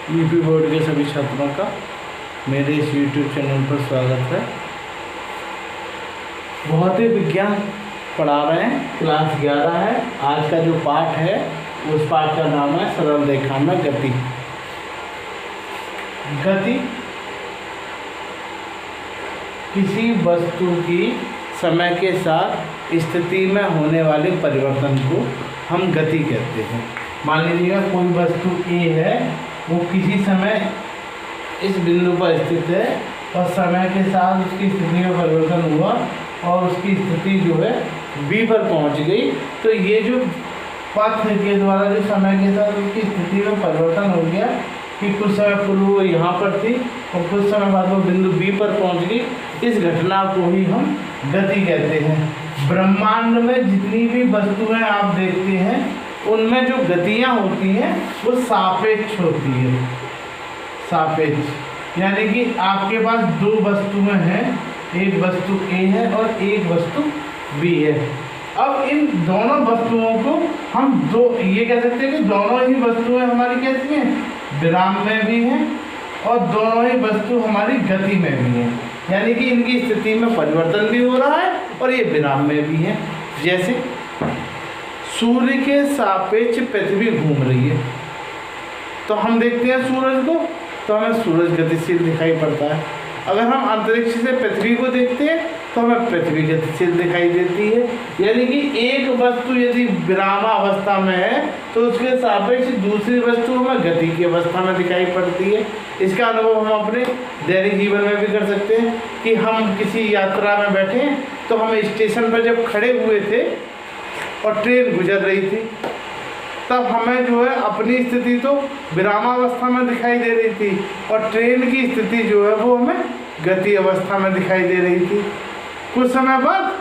UP board के सभी छात्रों का मेरे इस यूट्यूब चैनल पर स्वागत है। भौतिक विज्ञान पढ़ा रहे हैं, क्लास 11 है। आज का जो पाठ है उस पाठ का नाम है सरल रेखा में गति। गति किसी वस्तु की समय के साथ स्थिति में होने वाले परिवर्तन को हम गति कहते हैं। मान लीजिएगा कोई वस्तु ए है, वो किसी समय इस बिंदु पर स्थित है और समय के साथ उसकी स्थिति में परिवर्तन हुआ और उसकी स्थिति जो है बी पर पहुंच गई। तो ये जो पथ के द्वारा जो समय के साथ उसकी स्थिति में परिवर्तन हो गया कि कुछ समय पूर्व वो यहाँ पर थी और कुछ समय बाद वो बिंदु बी पर पहुंच गई, इस घटना को ही हम गति कहते हैं। ब्रह्मांड में जितनी भी वस्तुएं आप देखते हैं उनमें जो गतियाँ होती हैं वो सापेक्ष होती है। सापेक्ष यानी कि आपके पास दो वस्तुएं हैं, एक वस्तु ए है और एक वस्तु बी है। अब इन दोनों वस्तुओं को हम ये कह सकते हैं कि दोनों ही वस्तुएं हमारी कैसी हैं, विराम में भी हैं और दोनों ही वस्तु हमारी गति में भी हैं। यानी कि इनकी स्थिति में परिवर्तन भी हो रहा है और ये विराम में भी है। जैसे सूर्य के सापेक्ष पृथ्वी घूम रही है, तो हम देखते हैं सूरज को तो हमें सूरज गतिशील दिखाई पड़ता है। अगर हम अंतरिक्ष से पृथ्वी को देखते हैं तो हमें पृथ्वी गतिशील दिखाई देती है। यानी कि एक वस्तु यदि विरामावस्था में है तो उसके सापेक्ष दूसरी वस्तु हमें गति की अवस्था में दिखाई पड़ती है। इसका अनुभव हम अपने दैनिक जीवन में भी कर सकते हैं कि हम किसी यात्रा में बैठे हैं तो हम स्टेशन पर जब खड़े हुए थे और ट्रेन गुजर रही थी, तब हमें जो है अपनी स्थिति तो विरामावस्था में दिखाई दे रही थी और ट्रेन की स्थिति जो है वो हमें गति अवस्था में दिखाई दे रही थी। कुछ समय बाद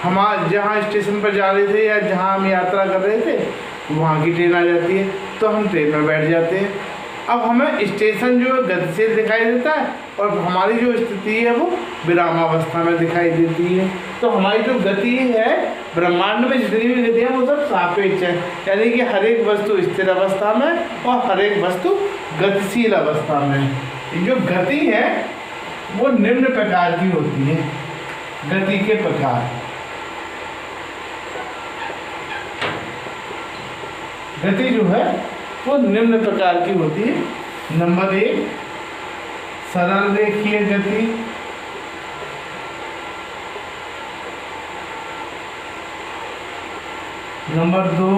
हम जहाँ स्टेशन पर जा रहे थे या जहाँ हम यात्रा कर रहे थे वहाँ की ट्रेन आ जाती है तो हम ट्रेन में बैठ जाते हैं। अब हमें स्टेशन जो है गतिशील दिखाई देता है और हमारी जो स्थिति है वो विरामावस्था में दिखाई देती है। तो हमारी जो गति है ब्रह्मांड में जितनी भी गति है वो सब सापेक्ष है। यानी कि हर एक वस्तु स्थिर अवस्था में और हर एक वस्तु गतिशील अवस्था में। जो गति है वो निम्न प्रकार की होती है। गति के प्रकार, गति जो है वो निम्न प्रकार की होती है। नंबर 1 सरल रेखीय गति, नंबर 2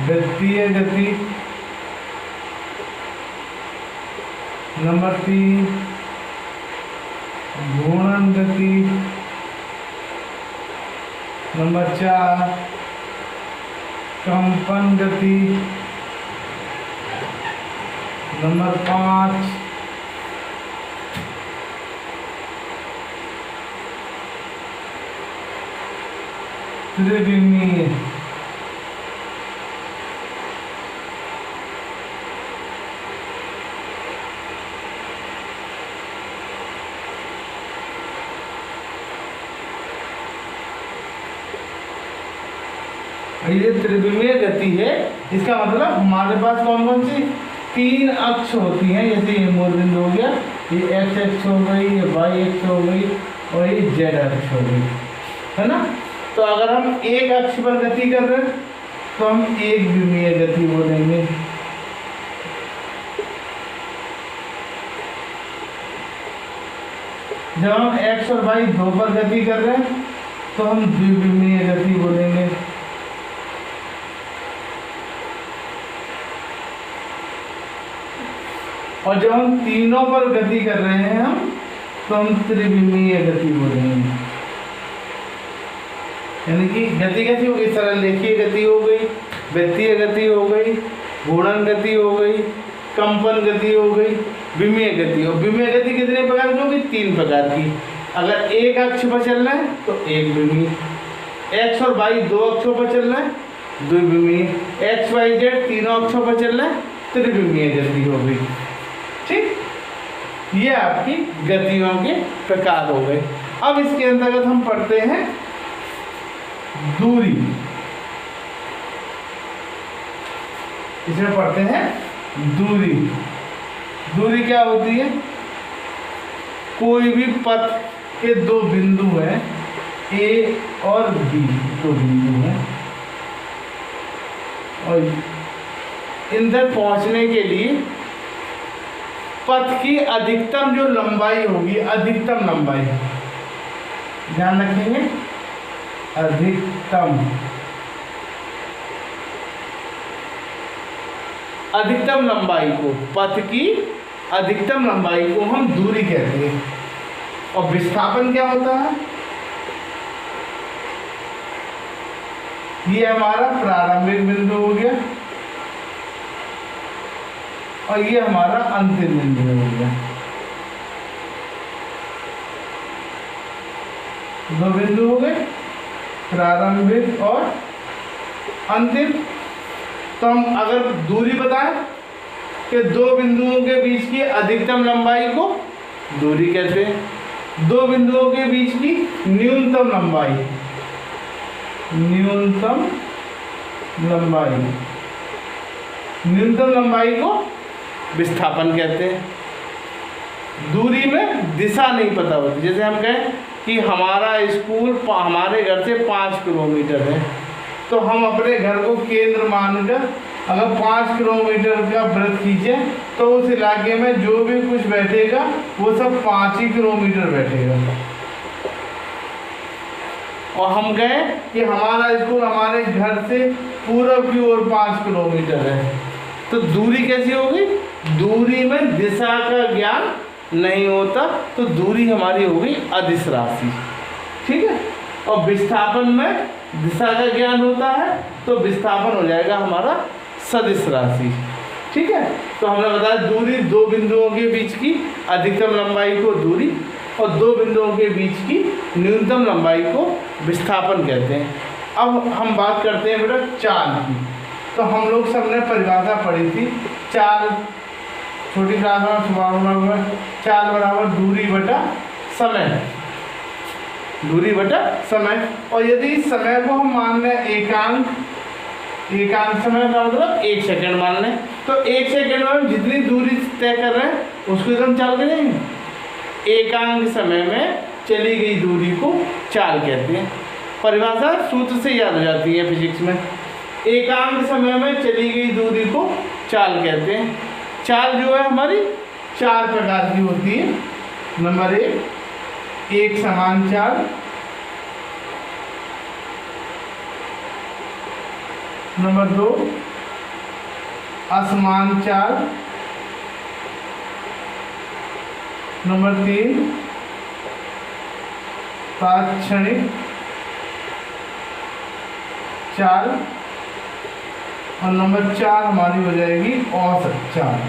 वृत्तीय गति, नंबर 3 घूर्णन गति, नंबर 4 कंपन गति, नंबर 5 त्रिविमीय। ये त्रिविमीय गति है। इसका मतलब हमारे पास कौन कौन सी 3 अक्ष होती हैं। जैसे ये मूल बिंदु हो गया, ये एक्स अक्ष हो गई, ये वाई अक्ष हो गई और ये जेड अक्ष हो गई, है ना। तो अगर हम एक अक्ष पर गति कर रहे हैं तो हम एक विमीय गति बोलेंगे। जब हम एक्स और वाई 2 पर गति कर रहे हैं तो हम द्विविमीय गति बोलेंगे। और जब हम तीनों पर गति कर रहे हैं तो हम त्रिविमीय गति बोलेंगे। यानी कि गति कैसी होगी, सरल रेखीय गति हो गई, वृत्तीय गति हो गई, घूर्णन गति हो गई, कंपन गति हो गई, विमीय गति हो। विमीय गति कितने प्रकार की होगी, 3 प्रकार की। अगर एक अक्ष पर चलना है तो एक विमीय, एक्स और वाई 2 अक्षों पर चलना है द्विविमीय, एक्स वाई जेड तीनों अक्षों पर चलना है त्रिविमीय गति हो गई। ठीक, ये आपकी गतियों के प्रकार हो गए। अब इसके अंतर्गत हम पढ़ते हैं दूरी। इसमें पढ़ते हैं दूरी। दूरी क्या होती है? कोई भी पथ के दो बिंदु हैं, ए और बी, दो बिंदु हैं, और इन तक पहुंचने के लिए पथ की अधिकतम जो लंबाई होगी, अधिकतम लंबाई ध्यान रखेंगे, अधिकतम लंबाई को, पथ की अधिकतम लंबाई को हम दूरी कहते हैं। और विस्थापन क्या होता है? ये हमारा प्रारंभिक बिंदु हो गया और ये हमारा अंतिम बिंदु हो गया। दो बिंदु हो गए, प्रारंभिक और अंतिम। तो हम अगर दूरी बताएं कि दो बिंदुओं के बीच की अधिकतम लंबाई को दूरी कहते हैं, दो बिंदुओं के बीच की न्यूनतम लंबाई, न्यूनतम लंबाई को विस्थापन कहते हैं। दूरी में दिशा नहीं पता होती, जैसे हम कहें कि हमारा स्कूल हमारे घर से 5 किलोमीटर है, तो हम अपने घर को केंद्र मानकर अगर 5 किलोमीटर का वृत्त खींचे तो उस इलाके में जो भी कुछ बैठेगा वो सब 5 ही किलोमीटर बैठेगा। और हम गए कि हमारा स्कूल हमारे घर से पूरब की ओर 5 किलोमीटर है, तो दूरी कैसी होगी? दूरी में दिशा का ज्ञान नहीं होता, तो दूरी हमारी होगी अदिश राशि। ठीक है। और विस्थापन में दिशा का ज्ञान होता है, तो विस्थापन हो जाएगा हमारा सदिश राशि। ठीक है। तो हमने बताया दूरी, दो बिंदुओं के बीच की अधिकतम लंबाई को दूरी और दो बिंदुओं के बीच की न्यूनतम लंबाई को विस्थापन कहते हैं। अब हम बात करते हैं बेटा चाल की। तो हम लोग सबने परिभाषा पढ़ी थी, चाल छोटी क्लास में चाल बराबर दूरी बटा समय, दूरी बटा समय। और यदि इस समय को हम मान लें एकांक समय का मतलब 1 सेकंड मान लें, तो 1 सेकंड में हम जितनी दूरी तय कर रहे हैं उसको एकदम चाल करेंगे। एकांक समय में चली गई दूरी को चाल कहते हैं। परिभाषा सूत्र से याद हो जाती है फिजिक्स में। एकांक समय में चली गई दूरी को चाल कहते हैं। चाल जो है हमारी 4 प्रकार की होती है। नंबर 1, एक समान चाल। नंबर 2, असमान चाल। नंबर 3, तात्क्षणिक चाल। और नंबर 4 हमारी हो जाएगी औसत चाल।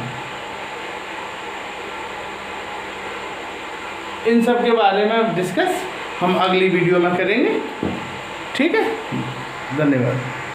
इन सब के बारे में डिस्कस हम अगली वीडियो में करेंगे। ठीक है, धन्यवाद।